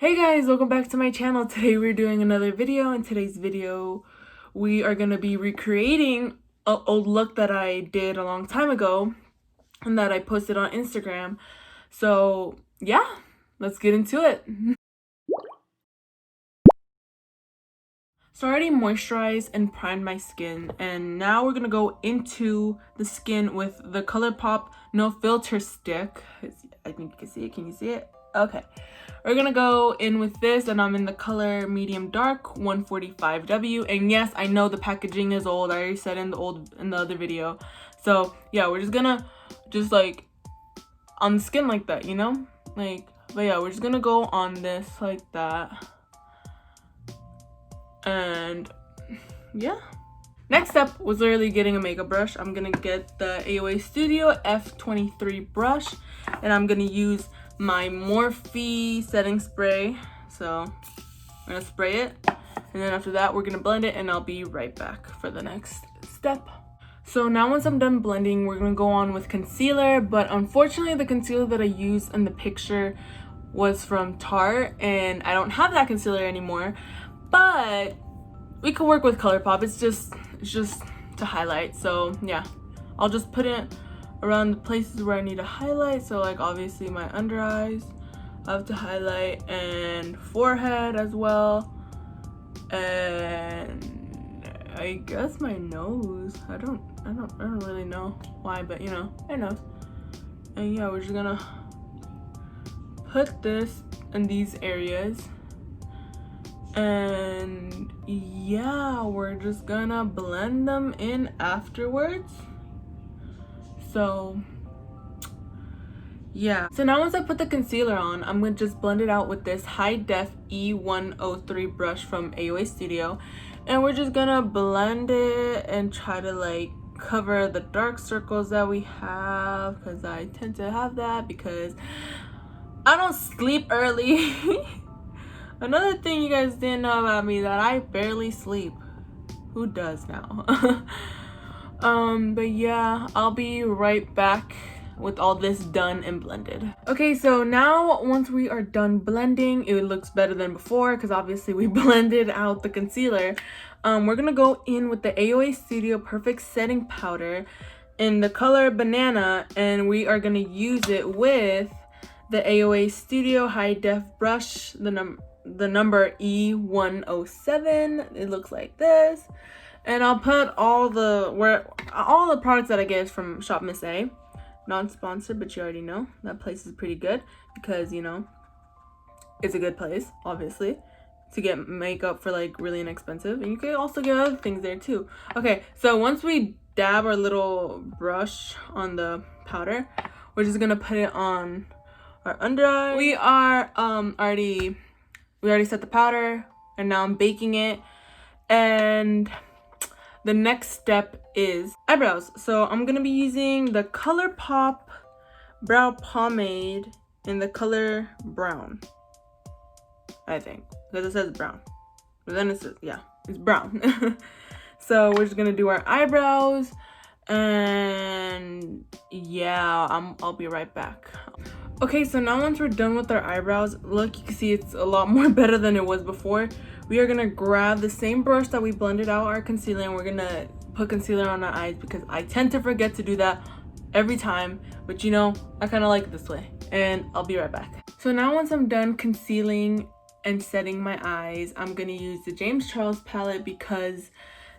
Hey guys, welcome back to my channel. Today we're doing another video. In today's video, we are going to be recreating an old look that I did a long time ago and that I posted on Instagram. So yeah, let's get into it. So I already moisturized and primed my skin, and now we're going to go into the skin with the ColourPop No Filter Stick. I think you can see it. Can you see it? Okay. We're gonna go in with this, and I'm in the color medium dark 145W. And yes, I know the packaging is old. I already said in the other video. So yeah, we're just gonna like on the skin like that, you know? But yeah, we're just gonna go on this like that. And yeah. Next up was literally getting a makeup brush. I'm gonna get the AOA Studio F23 brush, and I'm gonna use my Morphe setting spray. So I'm gonna spray it, and then after that we're gonna blend it, and I'll be right back for the next step. So now once I'm done blending, we're gonna go on with concealer, but unfortunately the concealer that I used in the picture was from Tarte, and I don't have that concealer anymore, but we could work with ColourPop. It's just to highlight. So yeah, I'll just put it around the places where I need to highlight. So like obviously my under eyes I have to highlight, and forehead as well, and I guess my nose. I don't really know why, but you know, my nose. And yeah, we're just gonna put this in these areas, and yeah, we're just gonna blend them in afterwards. So yeah, so now once I put the concealer on, I'm gonna just blend it out with this high def E103 brush from AOA Studio, and we're just gonna blend it and try to like cover the dark circles that we have, because I tend to have that because I don't sleep early. Another thing you guys didn't know about me, that I barely sleep. Who does now? But yeah, I'll be right back with all this done and blended. Okay, so now once we are done blending, it looks better than before because obviously we blended out the concealer. We're gonna go in with the AOA Studio Perfect Setting Powder in the color Banana, and we are gonna use it with the AOA Studio High Def brush, the number E107. It looks like this. And I'll put all the products that I get from Shop Miss A. Non-sponsored, but you already know that place is pretty good because, you know, it's a good place, obviously, to get makeup for like really inexpensive. And you can also get other things there too. Okay, so once we dab our little brush on the powder, we're just gonna put it on our under eye. We already set the powder, and now I'm baking it. And the next step is eyebrows. So I'm gonna be using the ColourPop brow pomade in the color brown, I think, because it says brown, but then it says, yeah, it's brown. So we're just gonna do our eyebrows, and yeah, I'll be right back. Okay, so now once we're done with our eyebrows, look, you can see it's a lot more better than it was before. We are gonna grab the same brush that we blended out our concealer, and we're gonna put concealer on our eyes because I tend to forget to do that every time, but you know, I kind of like it this way. And I'll be right back. So now once I'm done concealing and setting my eyes, I'm gonna use the James Charles palette because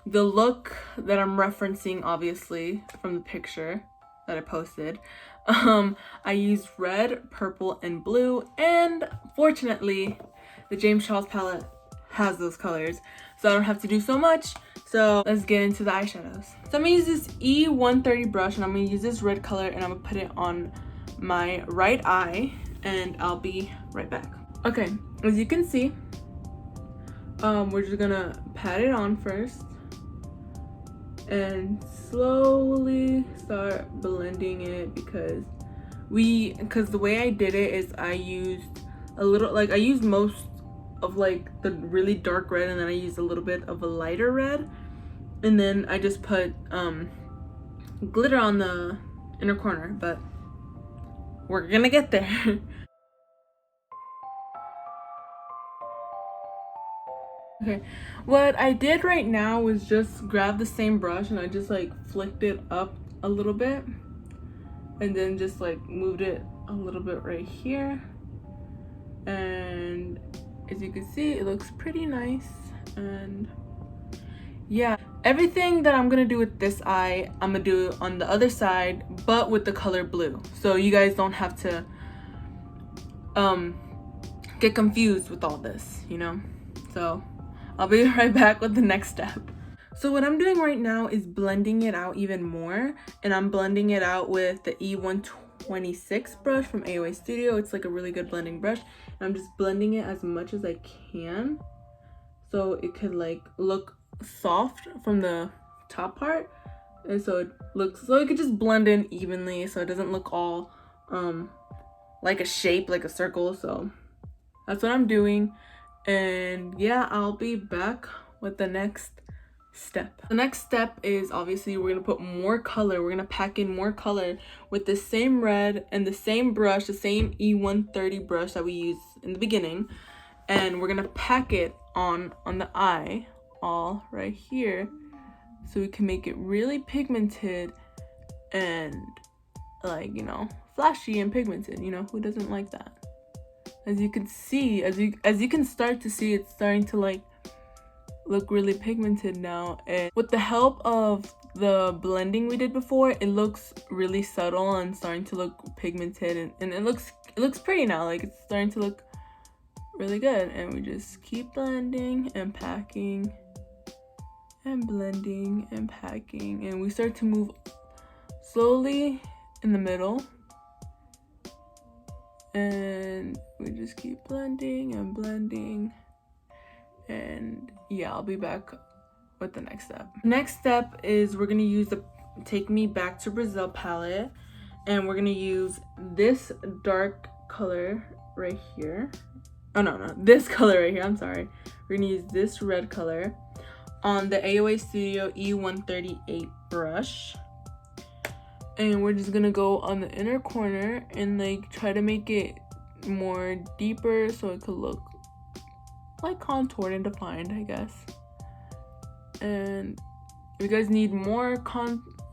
the look that I'm referencing, obviously from the picture that I posted, I used red, purple, and blue, and fortunately the James Charles palette has those colors, so I don't have to do so much. So let's get into the eyeshadows. So I'm gonna use this E130 brush, and I'm gonna use this red color, and I'm gonna put it on my right eye, and I'll be right back. Okay, as you can see, we're just gonna pat it on first and slowly start blending it, because the way I did it is I used a little, like I used most of like the really dark red, and then I used a little bit of a lighter red, and then I just put glitter on the inner corner, but we're gonna get there. Okay, what I did right now was just grab the same brush and I just like flicked it up a little bit and then just like moved it a little bit right here, and as you can see it looks pretty nice. And yeah, everything that I'm gonna do with this eye I'm gonna do on the other side but with the color blue, so you guys don't have to get confused with all this, you know. So I'll be right back with the next step. So what I'm doing right now is blending it out even more, and I'm blending it out with the E126 brush from AOA Studio. It's like a really good blending brush, and I'm just blending it as much as I can so it could like look soft from the top part, and so it could just blend in evenly so it doesn't look all like a shape, like a circle. So that's what I'm doing, and yeah, I'll be back with the next step. The next step is obviously we're gonna put more color. We're gonna pack in more color with the same red and the same brush, the same E130 brush that we used in the beginning, and we're gonna pack it on the eye, all right here, so we can make it really pigmented and like, you know, flashy and pigmented. You know, who doesn't like that? As you can see, as you can start to see, it's starting to like look really pigmented now, and with the help of the blending we did before, it looks really subtle and starting to look pigmented, and it looks pretty now. Like, it's starting to look really good, and we just keep blending and packing and blending and packing, and we start to move slowly in the middle, and we just keep blending and blending. And yeah, I'll be back with the next step. Next step is we're gonna use the Take Me Back to Brazil palette, and we're gonna use this dark color right here. Oh no, this color right here, I'm sorry. We're gonna use this red color on the AOA Studio E138 brush, and we're just gonna go on the inner corner and like try to make it more deeper so it could look like contoured and defined, I guess. And if you guys need more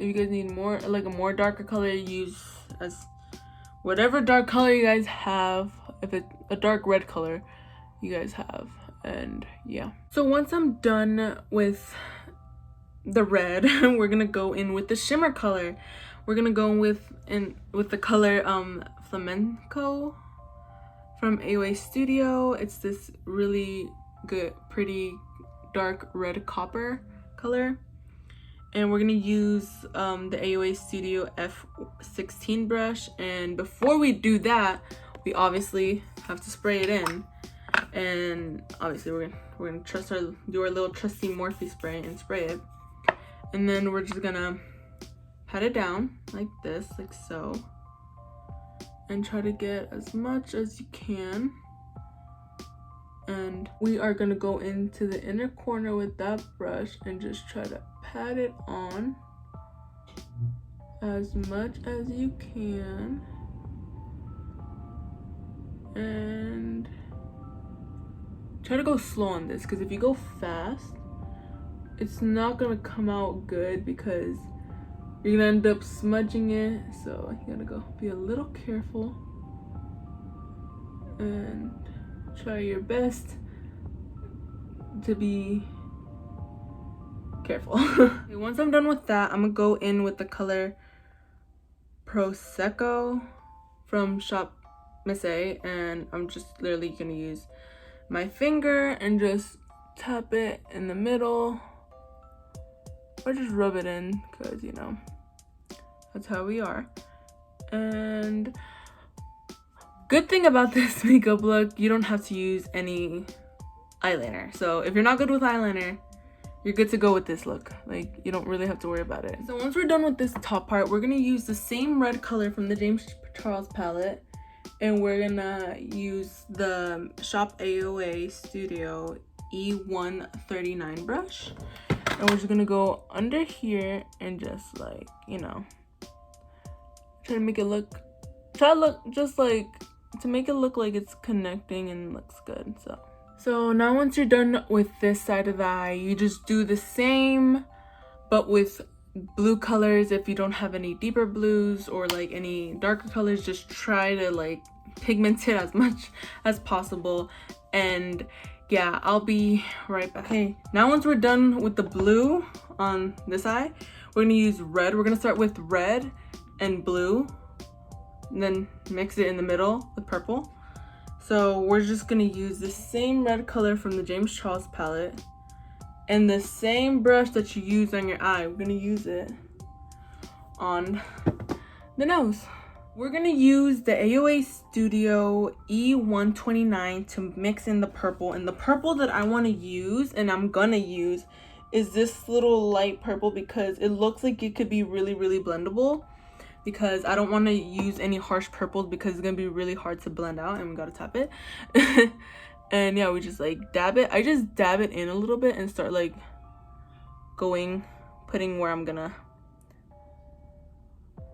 like a more darker color, use as whatever dark color you guys have. If it's a dark red color you guys have. And yeah, so once I'm done with the red, we're gonna go in with the shimmer color. We're gonna go with the color Flamenco from AOA Studio. It's this really good, pretty dark red copper color, and we're gonna use the AOA Studio F16 brush. And before we do that, we obviously have to spray it in, and obviously we're gonna do our little trusty Morphe spray and spray it, and then we're just gonna pat it down like this, like so, and try to get as much as you can. And we are gonna go into the inner corner with that brush and just try to pat it on as much as you can, and try to go slow on this, because if you go fast it's not gonna come out good, because you're gonna end up smudging it. So you gotta go be a little careful and try your best to be careful. Okay, once I'm done with that, I'm gonna go in with the color Prosecco from Shop Miss A, and I'm just literally gonna use my finger and just tap it in the middle, or just rub it in, because you know that's how we are. And good thing about this makeup look, you don't have to use any eyeliner. So if you're not good with eyeliner, you're good to go with this look. Like, you don't really have to worry about it. So once we're done with this top part, we're gonna use the same red color from the James Charles palette, and we're gonna use the Shop AOA Studio E139 brush, and we're just gonna go under here and just like, you know, try to make it look, just like to make it look like it's connecting and looks good. So So now once you're done with this side of the eye, you just do the same but with blue colors. If you don't have any deeper blues or like any darker colors, just try to like pigment it as much as possible. And yeah, I'll be right back. Okay, now once we're done with the blue on this eye, we're gonna use red. We're gonna start with red and blue, and then mix it in the middle with purple. So we're just gonna use the same red color from the James Charles palette, and the same brush that you use on your eye, we're gonna use it on the nose. We're gonna use the AOA Studio E129 to mix in the purple. And the purple that I wanna use, and I'm gonna use, is this little light purple because it looks like it could be really, really blendable. Because I don't wanna use any harsh purples because it's gonna be really hard to blend out, and we gotta tap it. And yeah, we just like dab it. I just dab it in a little bit and start like putting where I'm gonna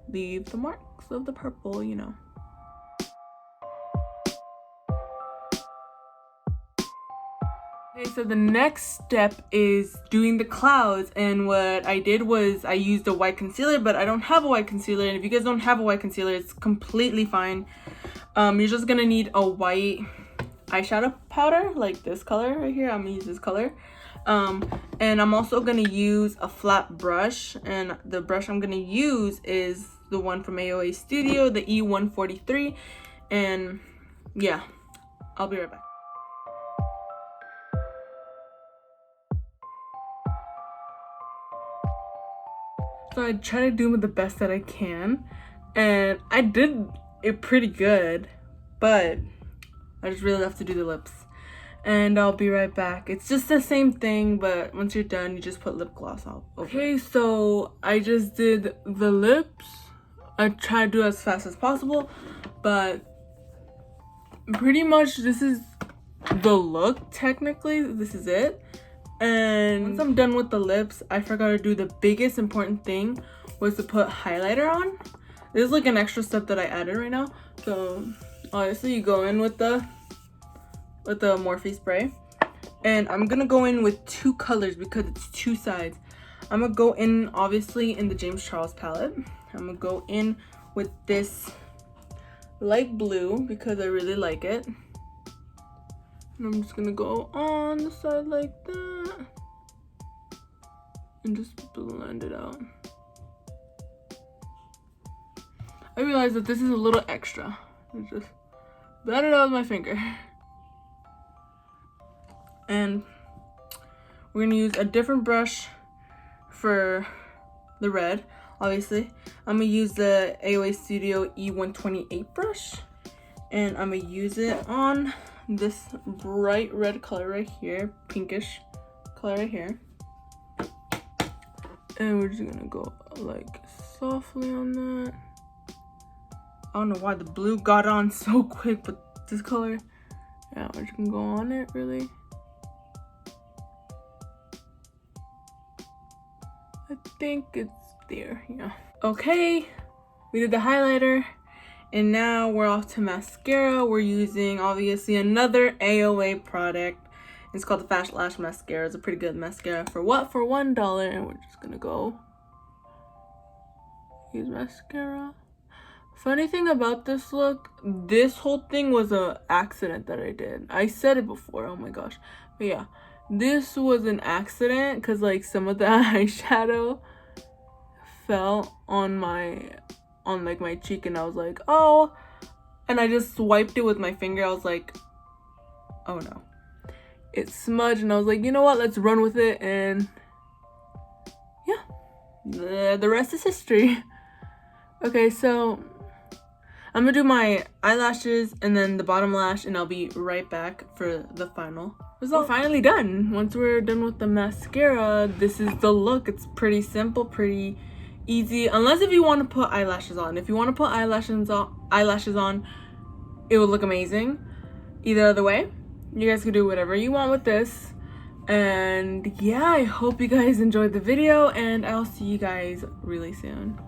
leave the marks of the purple, you know. Okay, so the next step is doing the clouds, and what I did was I used a white concealer, but I don't have a white concealer, and if you guys don't have a white concealer, it's completely fine. You're just gonna need a white eyeshadow powder, like this color right here. I'm gonna use this color. And I'm also gonna use a flat brush, and the brush I'm gonna use is the one from AOA Studio, the E143. And yeah, I'll be right back. So I try to do the best that I can, and I did it pretty good, but I just really have to do the lips. And I'll be right back. It's just the same thing, but once you're done, you just put lip gloss on over. Okay, so I just did the lips. I try to do it as fast as possible, but pretty much this is the look. Technically, this is it. And once I'm done with the lips, I forgot to do the biggest important thing, was to put highlighter on. This is like an extra step that I added right now. So obviously you go in with the Morphe spray, and I'm gonna go in with two colors because it's two sides. I'm gonna go in obviously in the James Charles palette. I'm gonna go in with this light blue because I really like it. And I'm just gonna go on the side like that and just blend it out. I realized that this is a little extra. Just blend it out with my finger. And we're gonna use a different brush for the red, obviously. I'm gonna use the AOA Studio E128 brush, and I'm gonna use it on this bright red color right here, pinkish color right here. And we're just gonna go like softly on that. I don't know why the blue got on so quick, but this color, yeah, we're just gonna go on it really. I think it's there, yeah. Okay, we did the highlighter, and now we're off to mascara. We're using obviously another AOA product. It's called the Fast Lash Mascara. It's a pretty good mascara for what? For $1, and we're just gonna go use mascara. Funny thing about this look, this whole thing was an accident that I did. I said it before, oh my gosh. But yeah, this was an accident because like some of the eyeshadow fell on like my cheek, and I was like, oh, and I just swiped it with my finger. I was like, oh no, it smudged, and I was like, you know what, let's run with it. And yeah, the rest is history. Okay, so I'm gonna do my eyelashes and then the bottom lash, and I'll be right back for the final result. We're finally done. Once we're done with the mascara, this is the look. It's pretty simple, pretty easy, unless if you want to put eyelashes on. If you want to put eyelashes on, it will look amazing. Either other way, you guys can do whatever you want with this. And yeah, I hope you guys enjoyed the video, and I'll see you guys really soon.